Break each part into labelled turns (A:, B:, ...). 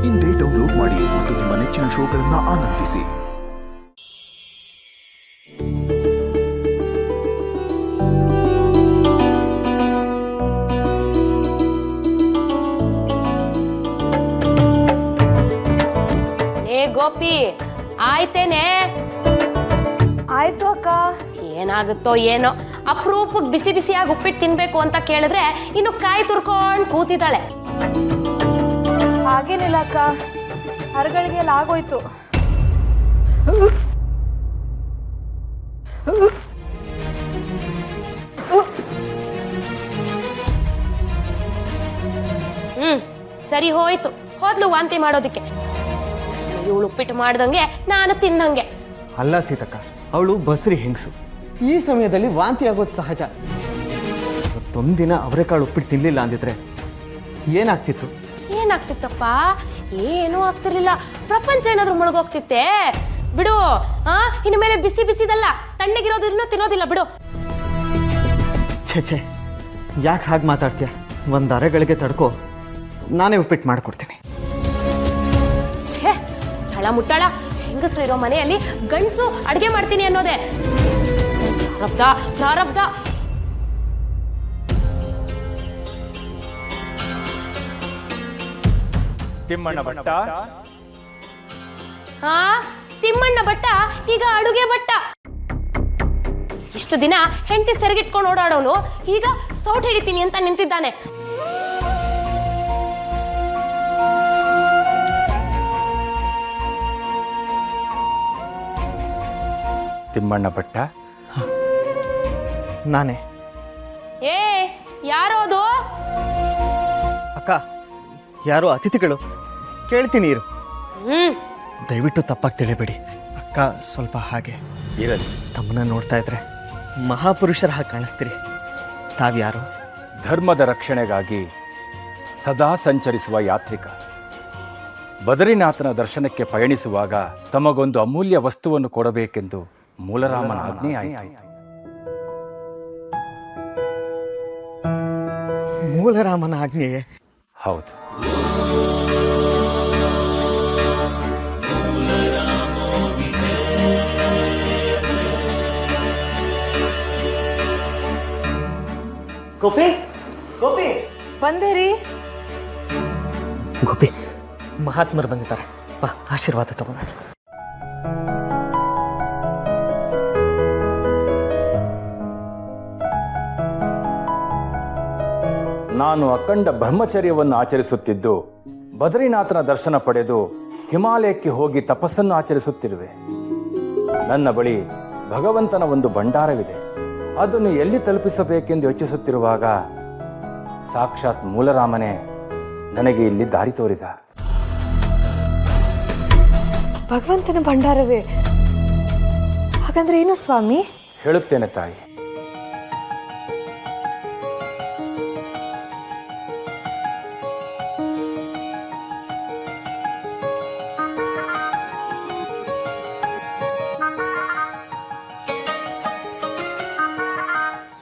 A: ಇಂದೇ ಡೌನ್ಲೋಡ್ ಮಾಡಿ ಮತ್ತು ನಿಮ್ಮ ನೆಚ್ಚಿನ ಶೋಗಳನ್ನು ಆನಂದಿಸಿ.
B: ಗೋಪಿ ಆಯ್ತೇನೆ?
C: ಆಯ್ತು ಅಕ್ಕ.
B: ಏನಾಗುತ್ತೋ ಏನೋ, ಅಪರೂಪಕ್ಕೆ ಬಿಸಿ ಬಿಸಿಯಾಗಿ ಉಪ್ಪಿಟ್ಟು ತಿನ್ಬೇಕು ಅಂತ ಕೇಳಿದ್ರೆ ಇನ್ನು ಕಾಯಿ ತುರ್ಕೊಂಡು ಕೂತಿದ್ದಾಳೆ.
C: ಹಾಗೇನಿಲ್ಲ ಅಕ್ಕ, ಹರಗಳಿಗೆ ಎಲ್ಲ ಆಗೋಯ್ತು.
B: ಸರಿ ಹೋಯ್ತು, ಹೋದ್ಲು ವಾಂತಿ ಮಾಡೋದಿಕ್ಕೆ. ಇವಳು ಉಪ್ಪಿಟ್ಟು ಮಾಡ್ದಂಗೆ ನಾನು ತಿಂದಂಗೆ.
D: ಅಲ್ಲ ಸೀತಕ್ಕ, ಅವಳು ಬಸ್ರಿ ಹೆಂಗಸು. ಈ ಸಮಯದಲ್ಲಿ ವಾಂತಿ ಆಗೋದು ಸಹಜ. ಇವತ್ತೊಂದಿನ ಅವರೆಕಾಳು ಉಪ್ಪಿಟ್ಟು ತಿನ್ಲಿಲ್ಲ ಅಂದಿದ್ರೆ ಏನಾಗ್ತಿತ್ತು?
B: ಏನಾಗ್ತಿತ್ತಪ್ಪ? ಏನೂ ಆಗ್ತಿರ್ಲಿಲ್ಲ. ಪ್ರಪಂಚ ಏನಾದ್ರೂ ಮುಳುಗೋಗ್ತಿತ್ತೆ? ಬಿಡು. ಇನ್ನು ಮೇಲೆ ಬಿಸಿ ಬಿಸಿದಲ್ಲ, ತಣ್ಣಗಿರೋದನ್ನು ತಿನ್ನೋದಿಲ್ಲ ಬಿಡು.
D: ಛೇ, ಯಾಕೆ ಹಾಗೆ ಮಾತಾಡ್ತೀಯ? ಒಂದು ಅರೆಗಳಿಗೆ ತಡ್ಕೋ, ನಾನೇ ಉಪ್ಪಿಟ್ಟು ಮಾಡಿಕೊಡ್ತೀನಿ.
B: ಛೇ, ತಳ ಮುಟ್ಟಳ. ಹೆಂಗಸರು ಇರೋ ಮನೆಯಲ್ಲಿ ಗಂಡಸು ಅಡುಗೆ ಮಾಡ್ತೀನಿ ಅನ್ನೋದೇ ಪ್ರಾರಬ್ಧ.
E: ತಿಮ್ಮಣ್ಣ ಭಟ್ಟ.
B: ತಿಮ್ಮಣ್ಣ ಭಟ್ಟ ಈಗ ಅಡುಗೆ ಭಟ್ಟ. ಇಷ್ಟು ದಿನ ಹೆಂಡತಿ ಸೆರಗಿಟ್ಕೊಂಡು ಓಡಾಡೋನು ಈಗ ಸೌಟ್ ಹಿಡಿತೀನಿ ಅಂತ ನಿಂತಿದ್ದಾನೆ.
E: ತಿಮ್ಮಣ್ಣ ಭಟ್ಟ?
D: ನಾನೇ.
B: ಯಾರೋದು?
D: ಅಕ್ಕ, ಯಾರೋ ಅತಿಥಿಗಳು. ಕೇಳ್ತೀನಿ ಇರು. ದಯವಿಟ್ಟು ತಪ್ಪಾಗಿ ತಿಳಿಬೇಡಿ ಅಕ್ಕ. ಸ್ವಲ್ಪ ಹಾಗೆ
E: ಇರಲಿ.
D: ತಮ್ಮನ್ನ ನೋಡ್ತಾ ಇದ್ರೆ ಮಹಾಪುರುಷರ ಹಾಗೆ ಕಾಣಿಸ್ತೀರಿ. ತಾವ್ಯಾರು?
E: ಧರ್ಮದ ರಕ್ಷಣೆಗಾಗಿ ಸದಾ ಸಂಚರಿಸುವ ಯಾತ್ರಿಕ. ಬದರಿನಾಥನ ದರ್ಶನಕ್ಕೆ ಪಯಣಿಸುವಾಗ ತಮಗೊಂದು ಅಮೂಲ್ಯ ವಸ್ತುವನ್ನು ಕೊಡಬೇಕೆಂದು ಮೂಲರಾಮನ ಆಜ್ಞೆ ಆಯಿತು.
D: ಮೂಲರಾಮನ ಆಜ್ಞೆಯೇ?
E: ಹೌದು.
D: ಗೋಪಿ, ಗೋಪಿ
C: ಬಂದೇರಿ?
D: ಗೋಪಿ, ಮಹಾತ್ಮರು ಬಂದಿದ್ದಾರೆ. ಬಾ, ಆಶೀರ್ವಾದ ತಗೋಣ.
E: ನಾನು ಅಖಂಡ ಬ್ರಹ್ಮಚರ್ಯವನ್ನು ಆಚರಿಸುತ್ತಿದ್ದು ಬದರಿನಾಥನ ದರ್ಶನ ಪಡೆದು ಹಿಮಾಲಯಕ್ಕೆ ಹೋಗಿ ತಪಸ್ಸನ್ನು ಆಚರಿಸುತ್ತಿರುವೆ. ನನ್ನ ಬಳಿ ಭಗವಂತನ ಒಂದು ಭಂಡಾರವಿದೆ. ಅದನ್ನು ಎಲ್ಲಿ ತಲುಪಿಸಬೇಕೆಂದು ಯೋಚಿಸುತ್ತಿರುವಾಗ ಸಾಕ್ಷಾತ್ ಮೂಲರಾಮನೇ ನನಗೆ ಇಲ್ಲಿ ದಾರಿ ತೋರಿದ.
C: ಭಗವಂತನ ಭಂಡಾರವೇ? ಹಾಗಂದ್ರೆ ಏನು ಸ್ವಾಮಿ?
E: ಹೇಳುತ್ತೇನೆ ತಾಯಿ.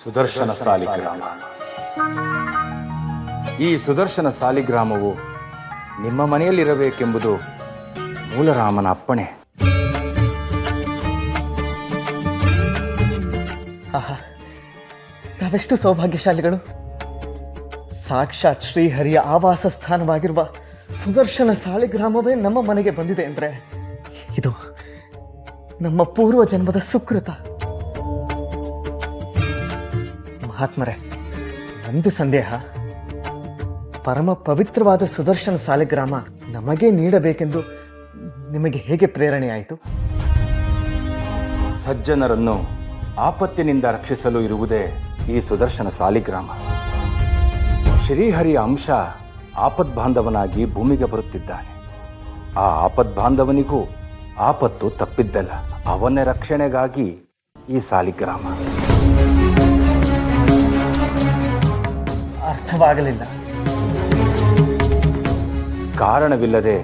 E: ಸುದರ್ಶನ ಸಾಲಿಗ್ರಾಮ. ಈ ಸುದರ್ಶನ ಸಾಲಿಗ್ರಾಮವು ನಿಮ್ಮ ಮನೆಯಲ್ಲಿರಬೇಕೆಂಬುದು ಮೂಲರಾಮನ ಅಪ್ಪಣೆ.
D: ಆಹಾ, ನಾವೆಷ್ಟು ಸೌಭಾಗ್ಯಶಾಲಿಗಳು. ಸಾಕ್ಷಾತ್ ಶ್ರೀಹರಿಯ ಆವಾಸ ಸ್ಥಾನವಾಗಿರುವ ಸುದರ್ಶನ ಸಾಲಿಗ್ರಾಮವೇ ನಮ್ಮ ಮನೆಗೆ ಬಂದಿದೆ ಅಂದರೆ ಇದು ನಮ್ಮ ಪೂರ್ವ ಜನ್ಮದ ಸುಕೃತ. ಮಹಾತ್ಮರೇ, ಒಂದು ಸಂದೇಹ. ಪರಮ ಪವಿತ್ರವಾದ ಸುದರ್ಶನ ಸಾಲಿಗ್ರಾಮ ನಮಗೆ ನೀಡಬೇಕೆಂದು ನಿಮಗೆ ಹೇಗೆ ಪ್ರೇರಣೆ ಆಯಿತು?
E: ಸಜ್ಜನರನ್ನು ಆಪತ್ತಿನಿಂದ ರಕ್ಷಿಸಲು ಇರುವುದೇ ಈ ಸುದರ್ಶನ ಸಾಲಿಗ್ರಾಮ. ಶ್ರೀಹರಿಯ ಅಂಶ ಆಪದ್ಬಾಂಧವನಾಗಿ ಭೂಮಿಗೆ ಬರುತ್ತಿದ್ದಾನೆ. ಆ ಆಪದ್ಬಾಂಧವನಿಗೂ ಆಪತ್ತು ತಪ್ಪಿದ್ದಲ್ಲ. ಅವನ ರಕ್ಷಣೆಗಾಗಿ ಈ ಸಾಲಿಗ್ರಾಮ.
D: ಅರ್ಥವಾಗಲಿಲ್ಲ.
E: ಕಾರಣವಿಲ್ಲದೆ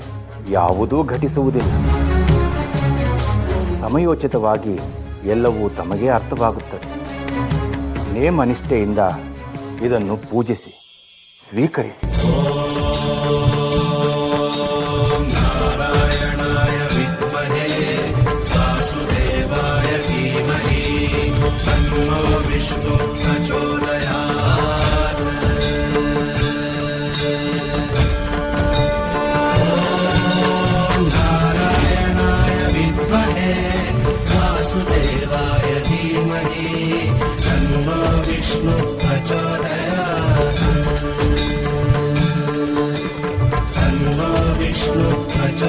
E: ಯಾವುದೂ ಘಟಿಸುವುದಿಲ್ಲ. ಸಮಯೋಚಿತವಾಗಿ ಎಲ್ಲವೂ ತಮಗೇ ಅರ್ಥವಾಗುತ್ತದೆ. ನೇಮನಿಷ್ಠೆಯಿಂದ ಇದನ್ನು ಪೂಜಿಸಿ, ಸ್ವೀಕರಿಸಿ.
F: ರೀ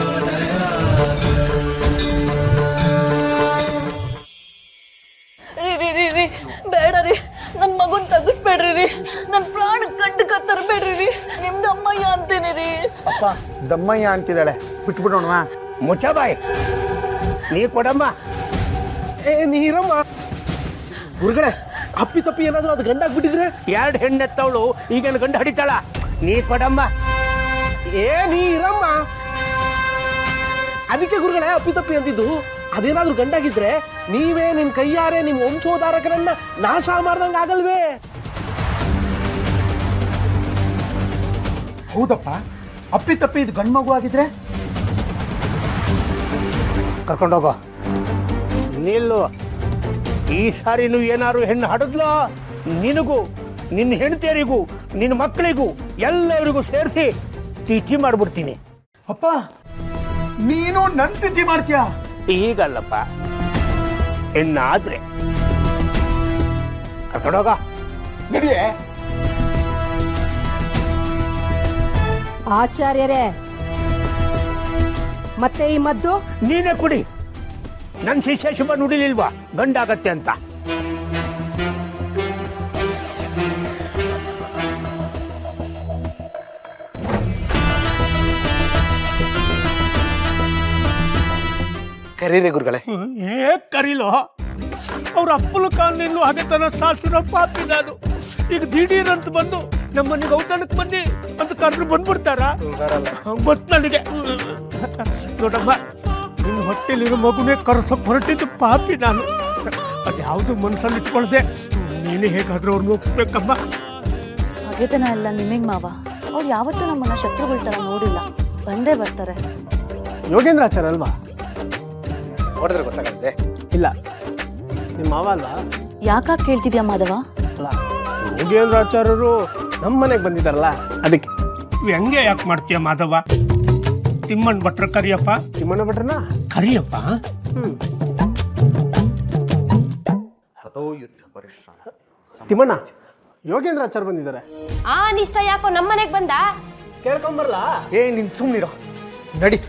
F: ಬೇಡ ರೀ ನನ್ನ ಮಗುನ್ ತಗಸ್ಬೇಡ್ರಿ ರೀ ನನ್ನ ಪ್ರಾಣ ಕಂಡಕ ತರಬೇಡ್ರಿ ರೀ ನಿಮ್ದು ಅಮ್ಮಯ್ಯ ಅಂತೇನೆ ರೀ.
D: ಅಪ್ಪ ದಮ್ಮಯ್ಯ ಅಂತಿದ್ದಾಳೆ, ಬಿಟ್ಬಿಡೋಣ.
G: ಮುಚ್ಚಬಾಯ್, ನೀ ಕೊಡಮ್ಮ.
H: ಏ ನೀರಮ್ಮ ಗುರುಗಳೇ, ಅಪ್ಪಿ ತಪ್ಪಿ ಏನಾದ್ರು ಅದು ಗಂಡಾಗ್ಬಿಟ್ಟಿದ್ರೆ?
G: 2 ಹೆಣ್ಣೆತ್ತವಳು ಈಗೇನು ಗಂಡು ಹಡಿತಾಳ? ನೀ ಕೊಡಮ್ಮ.
H: ಏ ನೀರಮ್ಮ, ಅದಕ್ಕೆ ಗುರುಗಳೇ ಅಪ್ಪಿ ತಪ್ಪಿ ಅಂತಿದ್ದು. ಅದೇನಾದ್ರೂ ಗಂಡಾಗಿದ್ರೆ ನೀವೇ ನಿಮ್ ಕೈಯಾರೆ ನಿಮ್ ವಂಶೋಧಾರಕರನ್ನ ನಾಶ ಮಾಡ್ದಂಗ ಆಗಲ್ವೇ?
A: ಹೌದಪ್ಪ, ಅಪ್ಪಿ ತಪ್ಪಿ ಇದು ಗಂಡು ಮಗು ಆಗಿದ್ರೆ?
G: ಕರ್ಕೊಂಡೋಗೋ. ನಿಲ್ಲು. ಈ ಸಾರಿನೂ ಏನಾರು ಹೆಣ್ಣು ಹಡದ್ಲೋ ನಿನಗೂ ನಿನ್ನ ಹೆಂಡತಿಯರಿಗೂ ನಿನ್ನ ಮಕ್ಕಳಿಗೂ ಎಲ್ಲರಿಗೂ ಸೇರಿಸಿ ತಿಥಿ ಮಾಡ್ಬಿಡ್ತೀನಿ.
A: ಅಪ್ಪ, ನೀನು ನನ್ ತಿಥಿ ಮಾಡ್ತೀಯಾ?
G: ಈಗಲ್ಲಪ್ಪ, ಹೆಣ್ಣಾದ್ರೆ. ಕರ್ಕೊಂಡೋಗ.
A: ನಡಿಯೇ.
I: ಆಚಾರ್ಯರೇ, ಮತ್ತೆ ಈ ಮದ್ದು?
G: ನೀನೇ ಕುಡಿ. ನನ್ನ ಶಿಷ್ಯ ಶುಭ ನುಡಿಲಿಲ್ವಾ ಗಂಡಾಗತ್ತೆ ಅಂತ?
H: ಕರೀರಿ ಗುರುಗಳೇ.
G: ಕರೀಲೋ. ಅವ್ರ ಅಪ್ಪನ ಕಾಲನಿಂದಲೂ ಹಾಗೆ ತನ್ನ ಶಾಸ್ತ್ರ ಪಾಪಿ ನಾನು. ಈಗ ದಿಢೀರ್ ಅಂತ ಬಂದು ನಮ್ಮನಿಗೆ ಔತಣಕ್ಕೆ ಬನ್ನಿ ಅಂತ ಕರೆದು ಬಂದ್ಬಿಡ್ತಾರ? ಗೊತ್ತು ನನಗೆ. ನೋಡಮ್ಮ, ನಿನ್ನ ಹೊಟ್ಟೆಲಿರೋ ಮಗುನೇ ಕರ್ಸೋಕೆ ಹೊರಟಿದ್ದು ಪಾಪಿ ನಾನು. ಅದ್ಯಾವುದು ಮನಸ್ಸಲ್ಲಿ ಇಟ್ಕೊಳ್ದೆ ನೀನು ಹೇಗಾದ್ರೂ ಅವ್ರನ್ನ ಒಪ್ಬೇಕಮ್ಮ.
F: ಹಾಗೆತನ ಎಲ್ಲ ನಿಮಗ್ ಮಾವ, ಅವ್ರು ಯಾವತ್ತೂ ನಮ್ಮನ್ನ ಶತ್ರುಗಳ ತರ ನೋಡಿಲ್ಲ. ಬಂದೇ ಬರ್ತಾರೆ.
H: ಯೋಗೇಂದ್ರಾಚಾರ್ಯ ಅಲ್ವಾ? ನೋಡಿದ್ರೆ ಗೊತ್ತಾಗತ್ತೆ. ಇಲ್ಲ, ನಿಮ್ಮ ಮಾವ ಅಲ್ವಾ?
F: ಯಾಕಾಗ್ ಕೇಳ್ತಿದ್ಯಾ ಮಾಧವ?
H: ಅಲ್ಲ, ಯೋಗೇಂದ್ರಾಚಾರ್ಯರು ನಮ್ಮ ಮನೆಗೆ ಬಂದಿದ್ದಾರಲ್ಲ, ಅದಕ್ಕೆ.
G: ಹೆಂಗೆ ಯಾಕೆ ಮಾಡ್ತೀಯ ಮಾಧವ? ತಿಮ್ಮಣ್ಣ ಭಟ್ರ ಕರಿಯಪ್ಪ.
H: ತಿಮ್ಮಣ್ಣ ಭಟ್ರನ
G: ಕರಿಯಪ್ಪ.
H: ತಿಮ್ಮಣ್ಣ, ಯೋಗೇಂದ್ರಾಚಾರ್ಯ ಬಂದಿದ್ದಾರೆ.
B: ಆ ನಿಷ್ಠ ಯಾಕೋ ನಮ್ಮನೆಗ್ ಬಂದ?
H: ಕೇಳ್ಕೊಂಬರ್ಲಾ?
D: ಏ ನಿನ್ ಸುಮ್ನಿರೋ, ನಡಿ.